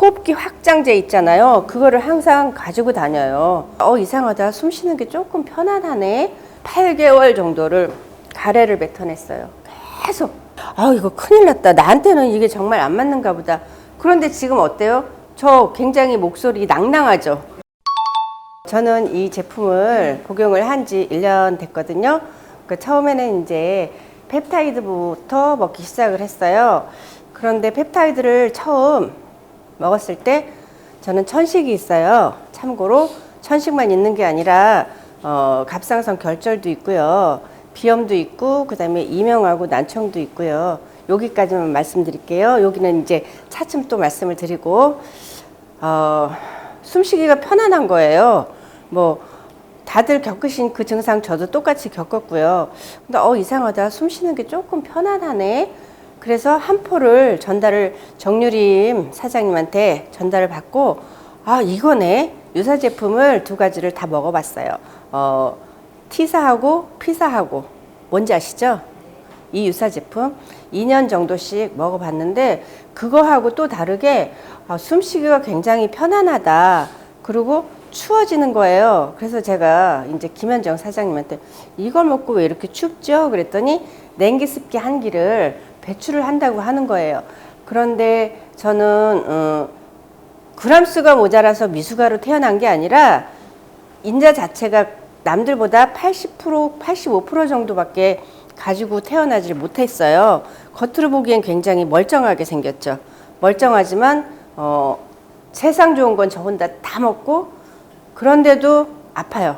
호흡기 확장제 있잖아요. 그거를 항상 가지고 다녀요. 이상하다. 숨 쉬는 게 조금 편안하네. 8개월 정도를 가래를 뱉어냈어요. 계속. 이거 큰일 났다. 나한테는 이게 정말 안 맞는가 보다. 그런데 지금 어때요? 저 굉장히 목소리 낭낭하죠? 저는 이 제품을 복용을 한 지 1년 됐거든요. 처음에는 이제 펩타이드부터 먹기 시작을 했어요. 그런데 펩타이드를 처음 먹었을 때 저는 천식이 있어요. 참고로 천식만 있는 게 아니라 갑상선 결절도 있고요. 비염도 있고 그다음에 이명하고 난청도 있고요. 여기까지만 말씀드릴게요. 여기는 이제 차츰 또 말씀을 드리고 숨쉬기가 편안한 거예요. 뭐 다들 겪으신 그 증상 저도 똑같이 겪었고요. 근데 이상하다. 숨 쉬는 게 조금 편안하네. 그래서 한 포를 정유림 사장님한테 전달을 받고 이거네. 유사 제품을 2가지를 다 먹어봤어요. T사하고 P사하고 뭔지 아시죠? 이 유사 제품 2년 정도씩 먹어봤는데 그거하고 또 다르게 숨쉬기가 굉장히 편안하다. 그리고 추워지는 거예요. 그래서 제가 이제 김현정 사장님한테 이걸 먹고 왜 이렇게 춥죠? 그랬더니 냉기 습기 한기를 배출을 한다고 하는 거예요. 그런데 저는 그람수가 모자라서 미숙아로 태어난 게 아니라 인자 자체가 남들보다 80%, 85% 정도밖에 가지고 태어나질 못했어요. 겉으로 보기엔 굉장히 멀쩡하게 생겼죠. 멀쩡하지만 세상 좋은 건 저 혼자 다 먹고 그런데도 아파요.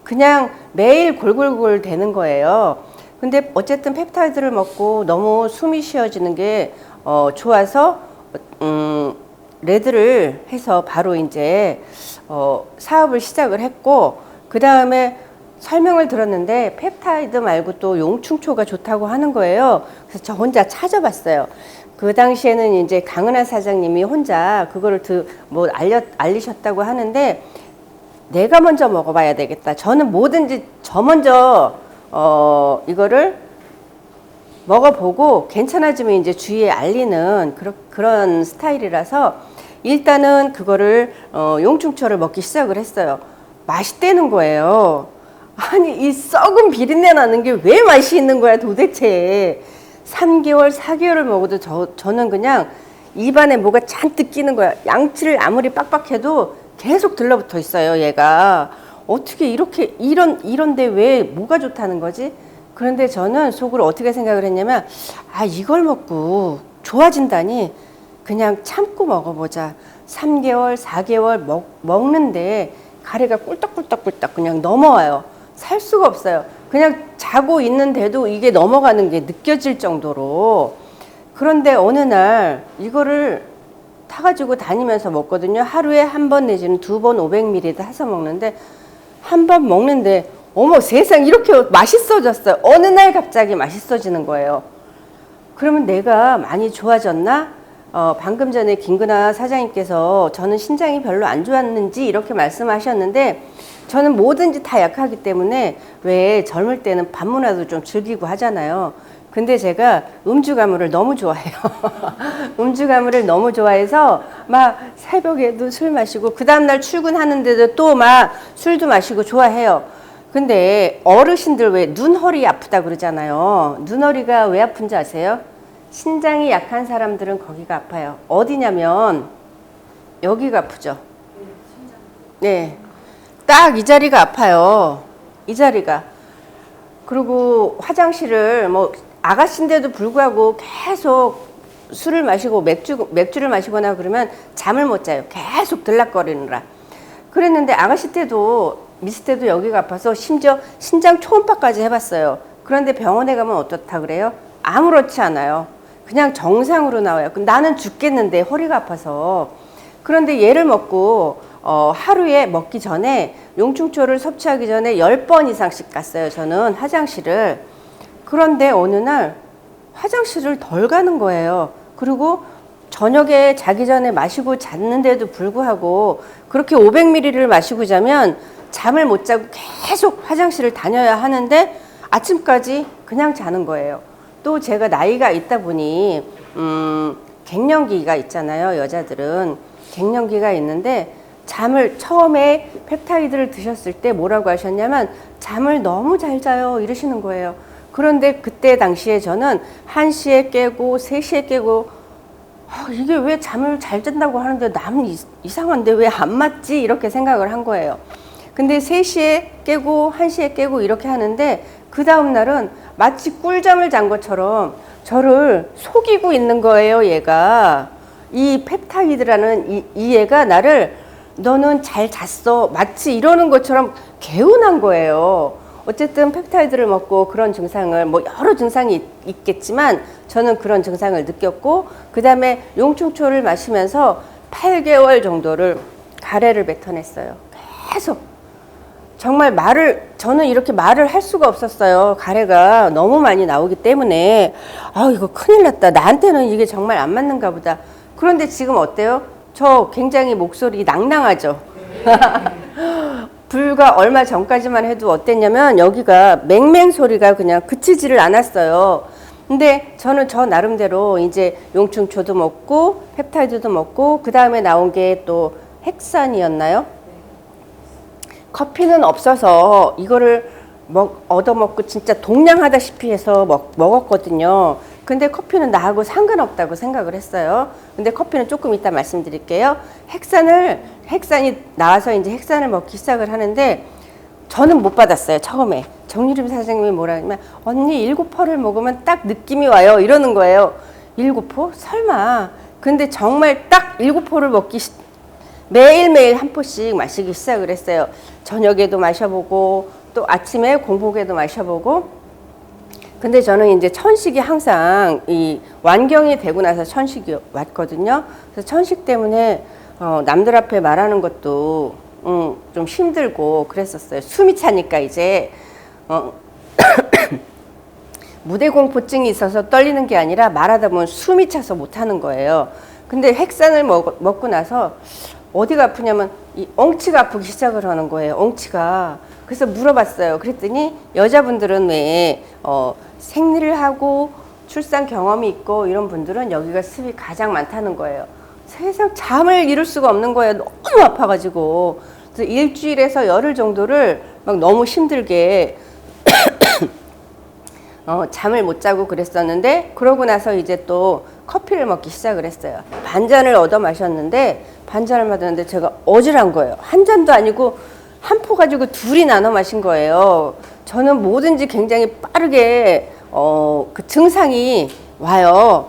그냥 매일 골골골 되는 거예요. 근데 어쨌든 펩타이드를 먹고 너무 숨이 쉬어지는 게 좋아서 레드를 해서 바로 이제 사업을 시작을 했고 그 다음에 설명을 들었는데 펩타이드 말고 또 용충초가 좋다고 하는 거예요. 그래서 저 혼자 찾아봤어요. 그 당시에는 이제 강은하 사장님이 혼자 그거를 알리셨다고 하는데 내가 먼저 먹어봐야 되겠다. 저는 뭐든지 저 먼저 이거를 먹어보고 괜찮아지면 이제 주위에 알리는 그런 스타일이라서 일단은 그거를 용충초를 먹기 시작을 했어요. 맛있다는 거예요. 아니 이 썩은 비린내 나는 게 왜 맛이 있는 거야 도대체. 3개월, 4개월을 먹어도 저는 그냥 입안에 뭐가 잔뜩 끼는 거야. 양치를 아무리 빡빡해도 계속 들러붙어 있어요, 얘가. 어떻게 이런데 왜 뭐가 좋다는 거지? 그런데 저는 속으로 어떻게 생각을 했냐면, 이걸 먹고 좋아진다니 그냥 참고 먹어보자. 3개월, 4개월 먹는데 가래가 꿀떡꿀떡꿀떡 그냥 넘어와요. 살 수가 없어요. 그냥 자고 있는데도 이게 넘어가는 게 느껴질 정도로. 그런데 어느 날 이거를 타가지고 다니면서 먹거든요. 하루에 한 번 내지는 2번 500ml 타서 먹는데 한 번 먹는데 어머 세상 이렇게 맛있어졌어요. 어느 날 갑자기 맛있어지는 거예요. 그러면 내가 많이 좋아졌나? 방금 전에 김근아 사장님께서 저는 신장이 별로 안 좋았는지 이렇게 말씀하셨는데 저는 뭐든지 다 약하기 때문에 왜 젊을 때는 밤문화도 좀 즐기고 하잖아요. 근데 제가 음주 가무를 너무 좋아해요. 음주 가무를 너무 좋아해서 막 새벽에도 술 마시고 그 다음날 출근하는데도 또 막 술도 마시고 좋아해요. 근데 어르신들 왜 눈허리 아프다 그러잖아요. 눈허리가 왜 아픈지 아세요? 신장이 약한 사람들은 거기가 아파요. 어디냐면 여기가 아프죠. 네, 딱 이 자리가 아파요. 이 자리가. 그리고 화장실을 뭐 아가씨인데도 불구하고 계속 술을 마시고 맥주를 마시거나 그러면 잠을 못 자요. 계속 들락거리느라. 그랬는데 아가씨 때도 미스 때도 여기가 아파서 심지어 신장 초음파까지 해봤어요. 그런데 병원에 가면 어떻다 그래요? 아무렇지 않아요. 그냥 정상으로 나와요. 나는 죽겠는데 허리가 아파서. 그런데 얘를 먹고 하루에 먹기 전에 용충초를 섭취하기 전에 10번 이상씩 갔어요. 저는 화장실을. 그런데 어느 날 화장실을 덜 가는 거예요. 그리고 저녁에 자기 전에 마시고 잤는데도 불구하고 그렇게 500ml를 마시고 자면 잠을 못 자고 계속 화장실을 다녀야 하는데 아침까지 그냥 자는 거예요. 또 제가 나이가 있다 보니 갱년기가 있잖아요. 여자들은 갱년기가 있는데 잠을 처음에 펩타이드를 드셨을 때 뭐라고 하셨냐면 잠을 너무 잘 자요 이러시는 거예요. 그런데 그때 당시에 저는 1시에 깨고 3시에 깨고 이게 왜 잠을 잘 잔다고 하는데 남은 이상한데 왜 안 맞지? 이렇게 생각을 한 거예요. 근데 3시에 깨고 1시에 깨고 이렇게 하는데 그 다음 날은 마치 꿀잠을 잔 것처럼 저를 속이고 있는 거예요. 얘가 이 펩타이드라는 이 얘가 나를 너는 잘 잤어 마치 이러는 것처럼 개운한 거예요. 어쨌든 펩타이드를 먹고 그런 증상을 뭐 여러 증상이 있겠지만 저는 그런 증상을 느꼈고 그 다음에 용충초를 마시면서 8개월 정도를 가래를 뱉어냈어요. 계속 정말 저는 이렇게 말을 할 수가 없었어요. 가래가 너무 많이 나오기 때문에 이거 큰일 났다. 나한테는 이게 정말 안 맞는가 보다. 그런데 지금 어때요? 저 굉장히 목소리 낭낭하죠? 불과 얼마 전까지만 해도 어땠냐면 여기가 맹맹 소리가 그냥 그치지를 않았어요. 근데 저는 저 나름대로 이제 용충초도 먹고 펩타이드도 먹고 그 다음에 나온 게 또 핵산이었나요? 커피는 없어서 이거를 얻어먹고 진짜 동냥하다시피 해서 먹었거든요. 근데 커피는 나하고 상관없다고 생각을 했어요. 근데 커피는 조금 이따 말씀드릴게요. 핵산이 나와서 이제 핵산을 먹기 시작을 하는데 저는 못 받았어요. 처음에 정유림 사장님이 뭐라 하냐면 언니 7포를 먹으면 딱 느낌이 와요 이러는 거예요. 7포? 설마. 근데 정말 딱 7포를 매일매일 한 포씩 마시기 시작을 했어요. 저녁에도 마셔보고 또 아침에 공복에도 마셔보고. 근데 저는 이제 천식이 항상 이 완경이 되고 나서 천식이 왔거든요. 그래서 천식 때문에 남들 앞에 말하는 것도 좀 힘들고 그랬었어요. 숨이 차니까 이제 무대 공포증이 있어서 떨리는 게 아니라 말하다 보면 숨이 차서 못하는 거예요. 근데 핵산을 먹고 나서 어디가 아프냐면 이 엉치가 아프기 시작을 하는 거예요. 엉치가. 그래서 물어봤어요. 그랬더니 여자분들은 왜 생리를 하고 출산 경험이 있고 이런 분들은 여기가 습이 가장 많다는 거예요. 세상 잠을 이룰 수가 없는 거예요. 너무 아파가지고. 그래서 일주일에서 열흘 정도를 막 너무 힘들게 잠을 못 자고 그랬었는데 그러고 나서 이제 또 커피를 먹기 시작을 했어요. 반잔을 얻어 마셨는데 반잔을 마셨는데 제가 어질한 거예요. 한 잔도 아니고 한 포 가지고 둘이 나눠 마신 거예요. 저는 뭐든지 굉장히 빠르게 그 증상이 와요.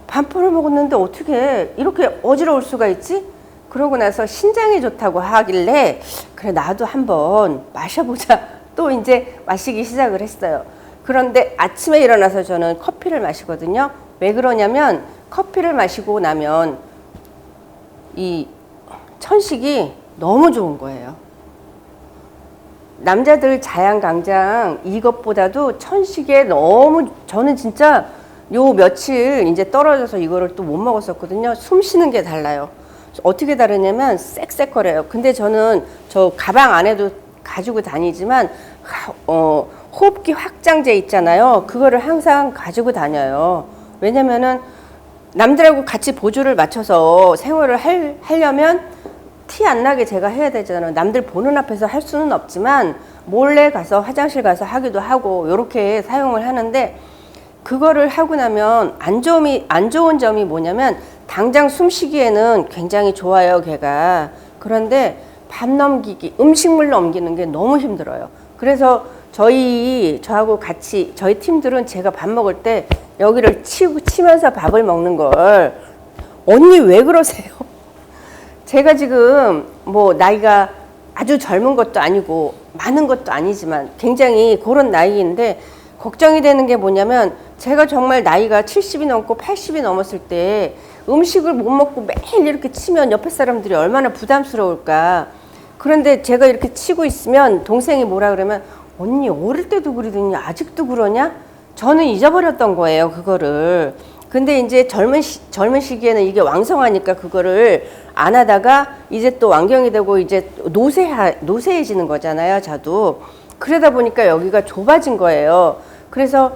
반포를 먹었는데 어떻게 이렇게 어지러울 수가 있지? 그러고 나서 신장에 좋다고 하길래 그래 나도 한번 마셔보자. 또 이제 마시기 시작을 했어요. 그런데 아침에 일어나서 저는 커피를 마시거든요. 왜 그러냐면 커피를 마시고 나면 이 천식이 너무 좋은 거예요. 남자들 자양강장 이것보다도 천식에 너무 저는 진짜 요 며칠 이제 떨어져서 이거를 또 못 먹었었거든요. 숨 쉬는 게 달라요. 어떻게 다르냐면 쌕쌕거려요. 근데 저는 저 가방 안에도 가지고 다니지만 호흡기 확장제 있잖아요. 그거를 항상 가지고 다녀요. 왜냐면은 남들하고 같이 보조를 맞춰서 생활을 하려면 티 안 나게 제가 해야 되잖아요. 남들 보는 앞에서 할 수는 없지만 몰래 가서 화장실 가서 하기도 하고 이렇게 사용을 하는데 그거를 하고 나면 안 좋은 점이 뭐냐면 당장 숨쉬기에는 굉장히 좋아요, 걔가. 그런데 밥 넘기기, 음식물 넘기는 게 너무 힘들어요. 그래서 저하고 같이 저희 팀들은 제가 밥 먹을 때 여기를 치면서 밥을 먹는 걸 언니 왜 그러세요? 제가 지금 뭐 나이가 아주 젊은 것도 아니고 많은 것도 아니지만 굉장히 그런 나이인데 걱정이 되는 게 뭐냐면 제가 정말 나이가 70이 넘고 80이 넘었을 때 음식을 못 먹고 매일 이렇게 치면 옆에 사람들이 얼마나 부담스러울까. 그런데 제가 이렇게 치고 있으면 동생이 뭐라 그러면 언니 어릴 때도 그러더니 아직도 그러냐? 저는 잊어버렸던 거예요, 그거를. 근데 이제 젊은 시기에는 이게 왕성하니까 그거를 안 하다가 이제 또 완경이 되고 이제 노쇠해지는 거잖아요, 저도. 그러다 보니까 여기가 좁아진 거예요. 그래서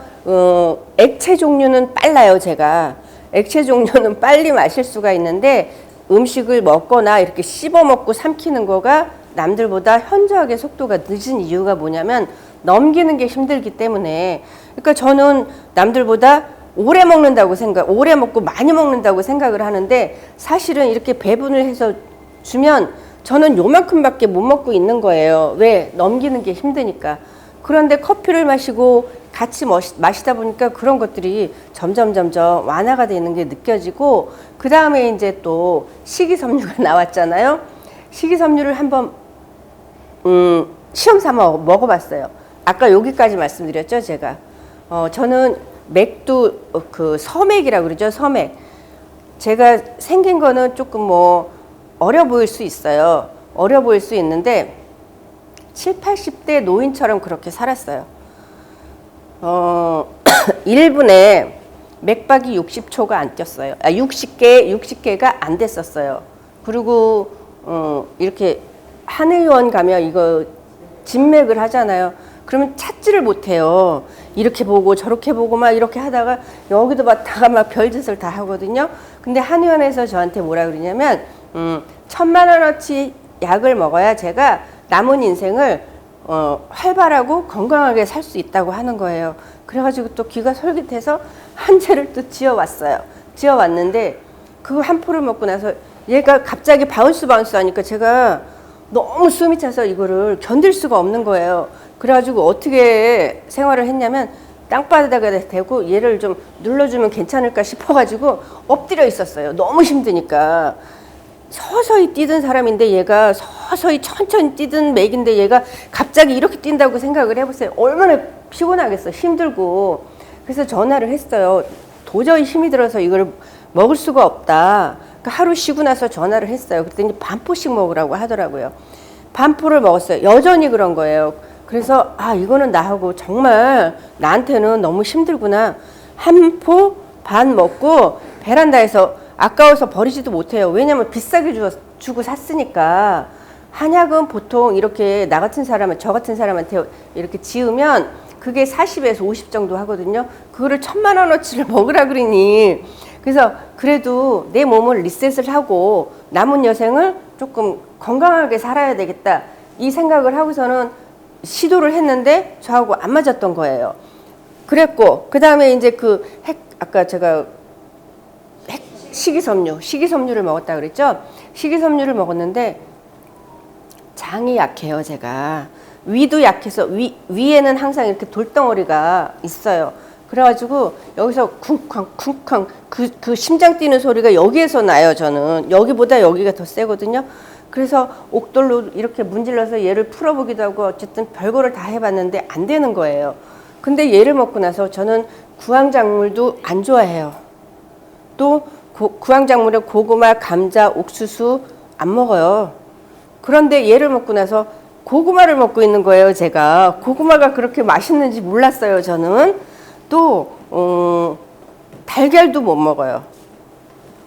액체 종류는 빨라요, 제가. 액체 종류는 빨리 마실 수가 있는데 음식을 먹거나 이렇게 씹어 먹고 삼키는 거가 남들보다 현저하게 속도가 늦은 이유가 뭐냐면 넘기는 게 힘들기 때문에. 그러니까 저는 남들보다 오래 먹는다고 오래 먹고 많이 먹는다고 생각을 하는데 사실은 이렇게 배분을 해서 주면 저는 요만큼밖에 못 먹고 있는 거예요. 왜? 넘기는 게 힘드니까. 그런데 커피를 마시고 같이 마시다 보니까 그런 것들이 점점 완화가 되는 게 느껴지고, 그 다음에 이제 또 식이섬유가 나왔잖아요. 식이섬유를 한번 시험 삼아 먹어봤어요. 아까 여기까지 말씀드렸죠, 제가. 저는 맥도 그 서맥이라고 그러죠, 서맥. 제가 생긴 거는 조금 뭐 어려 보일 수 있어요. 어려 보일 수 있는데 7, 80대 노인처럼 그렇게 살았어요. 1분에 맥박이 60초가 안 뛰었어요. 60개가 안 됐었어요. 그리고 이렇게 한의원 가면 이거 진맥을 하잖아요. 그러면 찾지를 못해요. 이렇게 보고 저렇게 보고 막 이렇게 하다가 여기도 봤다가 막 별짓을 다 하거든요. 근데 한의원에서 저한테 뭐라 그러냐면 1,000만 원어치 약을 먹어야 제가 남은 인생을 활발하고 건강하게 살 수 있다고 하는 거예요. 그래가지고 또 귀가 솔깃해서 한 채를 또 지어왔어요. 지어왔는데 그 한 포를 먹고 나서 얘가 갑자기 바운스 하니까 제가 너무 숨이 차서 이거를 견딜 수가 없는 거예요. 그래가지고 어떻게 생활을 했냐면 땅바닥에 대고 얘를 좀 눌러주면 괜찮을까 싶어가지고 엎드려 있었어요. 너무 힘드니까. 서서히 뛰던 사람인데 얘가 서서히 천천히 뛰던 맥인데 얘가 갑자기 이렇게 뛴다고 생각을 해보세요. 얼마나 피곤하겠어. 힘들고. 그래서 전화를 했어요. 도저히 힘이 들어서 이걸 먹을 수가 없다. 그러니까 하루 쉬고 나서 전화를 했어요. 그랬더니 반포씩 먹으라고 하더라고요. 반포를 먹었어요. 여전히 그런 거예요. 그래서 이거는 나하고 정말 나한테는 너무 힘들구나. 한 포 반 먹고 베란다에서 아까워서 버리지도 못해요. 왜냐면 비싸게 주고 샀으니까. 한약은 보통 이렇게 나 같은 사람은, 저 같은 사람한테 이렇게 지으면 그게 40에서 50 정도 하거든요. 그거를 1,000만 원어치를 먹으라 그러니. 그래서 그래도 내 몸을 리셋을 하고 남은 여생을 조금 건강하게 살아야 되겠다. 이 생각을 하고서는 시도를 했는데 저하고 안 맞았던 거예요. 그랬고, 그 다음에 이제 아까 제가 식이섬유를 먹었다 그랬죠? 식이섬유를 먹었는데 장이 약해요, 제가. 위도 약해서 위에는 항상 이렇게 돌덩어리가 있어요. 그래가지고 여기서 쿵쾅 그 심장 뛰는 소리가 여기에서 나요. 저는 여기보다 여기가 더 세거든요. 그래서 옥돌로 이렇게 문질러서 얘를 풀어보기도 하고 어쨌든 별거를 다 해봤는데 안 되는 거예요. 근데 얘를 먹고 나서 저는 구황작물도 안 좋아해요. 또 구황작물에 고구마, 감자, 옥수수 안 먹어요. 그런데 얘를 먹고 나서 고구마를 먹고 있는 거예요, 제가. 고구마가 그렇게 맛있는지 몰랐어요, 저는. 또 달걀도 못 먹어요.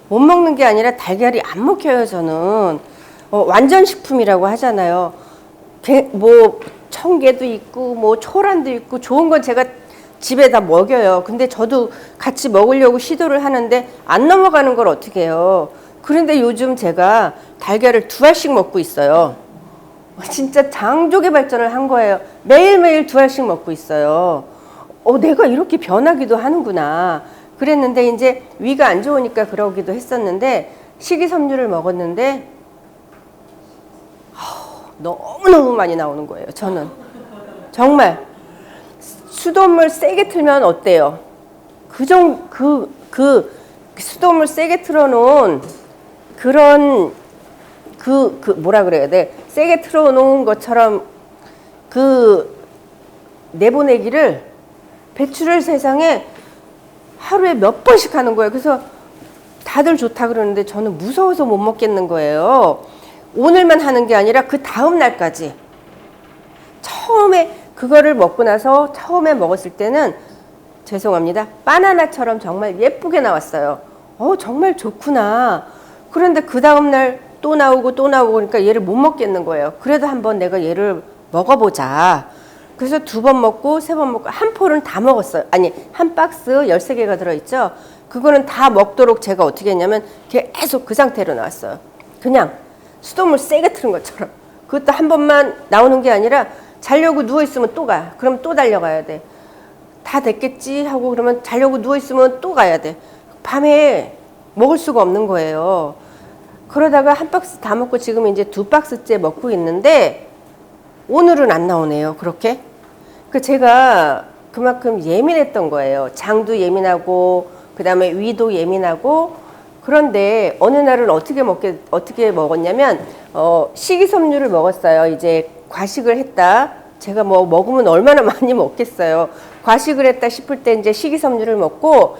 못 먹는 게 아니라 달걀이 안 먹혀요, 저는. 완전 식품이라고 하잖아요. 뭐 청개도 있고 뭐 초란도 있고 좋은 건 제가 집에 다 먹여요. 근데 저도 같이 먹으려고 시도를 하는데 안 넘어가는 걸 어떻게 해요. 그런데 요즘 제가 달걀을 2알씩 먹고 있어요. 진짜 장족의 발전을 한 거예요. 매일매일 2알씩 먹고 있어요. 내가 이렇게 변하기도 하는구나. 그랬는데 이제 위가 안 좋으니까 그러기도 했었는데 식이섬유를 먹었는데 너무너무 많이 나오는 거예요. 저는 정말 수돗물 세게 틀면 어때요? 그 수돗물 세게 틀어놓은 그런 뭐라 그래야 돼? 세게 틀어놓은 것처럼 내보내기를 배출을 세상에 하루에 몇 번씩 하는 거예요. 그래서 다들 좋다 그러는데 저는 무서워서 못 먹겠는 거예요. 오늘만 하는 게 아니라 그 다음 날까지. 처음에 그거를 먹고 나서 처음에 먹었을 때는 죄송합니다. 바나나처럼 정말 예쁘게 나왔어요. 정말 좋구나. 그런데 그 다음 날 또 나오고 그러니까 얘를 못 먹겠는 거예요. 그래도 한번 내가 얘를 먹어보자. 그래서 2번 먹고 3번 먹고 한 포는 다 먹었어요. 아니 한 박스 13개가 들어있죠. 그거는 다 먹도록 제가 어떻게 했냐면 계속 그 상태로 나왔어요. 그냥 수돗물 세게 틀은 것처럼. 그것도 한 번만 나오는 게 아니라 자려고 누워있으면 또 가. 그럼 또 달려가야 돼. 다 됐겠지 하고 그러면 자려고 누워있으면 또 가야 돼. 밤에 먹을 수가 없는 거예요. 그러다가 한 박스 다 먹고 지금 이제 2박스째 먹고 있는데 오늘은 안 나오네요. 그렇게. 그 제가 그만큼 예민했던 거예요. 장도 예민하고 그다음에 위도 예민하고. 그런데 어느 날은 어떻게 먹었냐면 식이섬유를 먹었어요. 이제 과식을 했다. 제가 뭐 먹으면 얼마나 많이 먹겠어요. 과식을 했다 싶을 때 이제 식이섬유를 먹고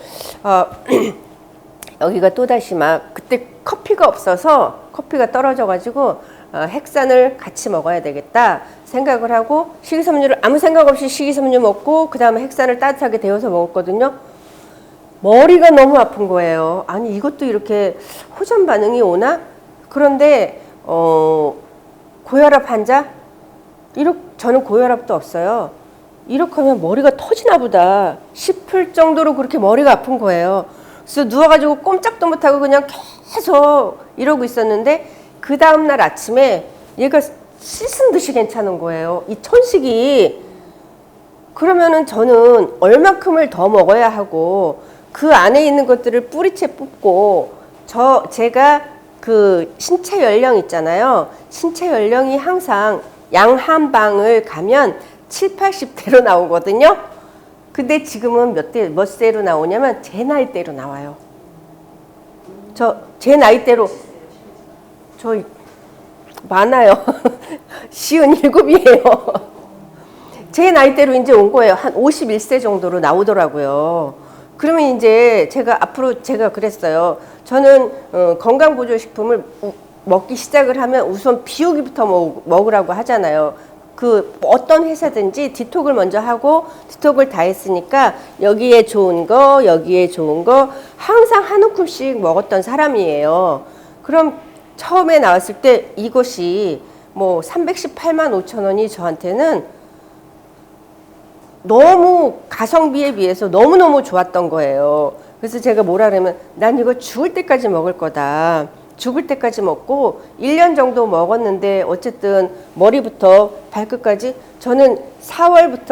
여기가 또다시 막 그때 커피가 없어서 커피가 떨어져가지고 핵산을 같이 먹어야 되겠다 생각을 하고 식이섬유를 아무 생각 없이 식이섬유 먹고 그 다음에 핵산을 따뜻하게 데워서 먹었거든요. 머리가 너무 아픈 거예요. 아니 이것도 이렇게 호전 반응이 오나? 그런데 고혈압 환자? 저는 고혈압도 없어요. 이렇게 하면 머리가 터지나 보다 싶을 정도로 그렇게 머리가 아픈 거예요. 그래서 누워가지고 꼼짝도 못하고 그냥 계속 이러고 있었는데 그 다음날 아침에 얘가 씻은 듯이 괜찮은 거예요. 이 천식이. 그러면은 저는 얼마큼을 더 먹어야 하고 그 안에 있는 것들을 뿌리채 뽑고 제가 그 신체 연령 있잖아요. 신체 연령이 항상 양한방을 가면 7, 80대로 나오거든요. 근데 지금은 몇 세로 나오냐면 제 나이대로 나와요. 제 나이대로 저 많아요. 57이에요. 제 나이대로 이제 온 거예요. 한 51세 정도로 나오더라고요. 그러면 이제 제가 그랬어요. 저는 건강보조식품을 먹기 시작을 하면 우선 비우기부터 먹으라고 하잖아요. 그 어떤 회사든지 디톡을 먼저 하고 디톡을 다 했으니까 여기에 좋은 거 여기에 좋은 거 항상 한 움큼씩 먹었던 사람이에요. 그럼 처음에 나왔을 때 이것이 뭐 318만 5천 원이 저한테는 너무 가성비에 비해서 너무너무 좋았던 거예요. 그래서 제가 뭐라 그러면 난 이거 죽을 때까지 먹을 거다. 죽을 때까지 먹고 1년 정도 먹었는데 어쨌든 머리부터 발끝까지 저는 4월이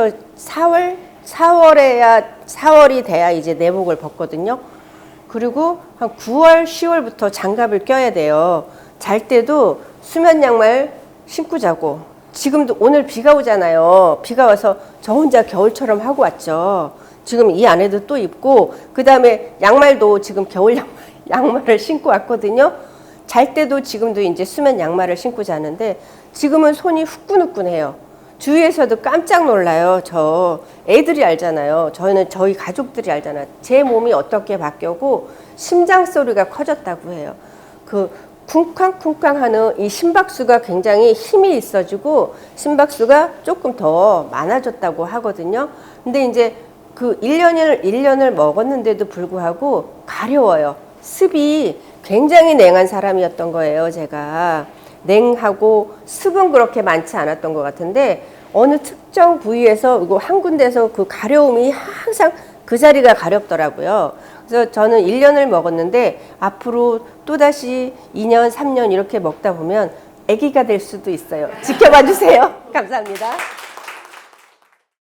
돼야 이제 내복을 벗거든요. 그리고 한 9월, 10월부터 장갑을 껴야 돼요. 잘 때도 수면 양말 신고 자고 지금도 오늘 비가 오잖아요. 비가 와서 저 혼자 겨울처럼 하고 왔죠. 지금 이 안에도 또 입고 그 다음에 양말도 지금 겨울 양말을 신고 왔거든요. 잘 때도 지금도 이제 수면 양말을 신고 자는데 지금은 손이 후끈후끈해요. 주위에서도 깜짝 놀라요. 저 애들이 알잖아요. 저희 가족들이 알잖아요. 제 몸이 어떻게 바뀌었고 심장 소리가 커졌다고 해요. 그 쿵쾅쿵쾅 하는 이 심박수가 굉장히 힘이 있어지고 심박수가 조금 더 많아졌다고 하거든요. 근데 이제 그 1년을 먹었는데도 불구하고 가려워요. 습이 굉장히 냉한 사람이었던 거예요. 제가 냉하고 습은 그렇게 많지 않았던 것 같은데 어느 특정 부위에서 이거 한 군데서 그 가려움이 항상 그 자리가 가렵더라고요. 그래서 저는 1년을 먹었는데 앞으로 또다시 2년, 3년 이렇게 먹다 보면 아기가 될 수도 있어요. 지켜봐 주세요. 감사합니다.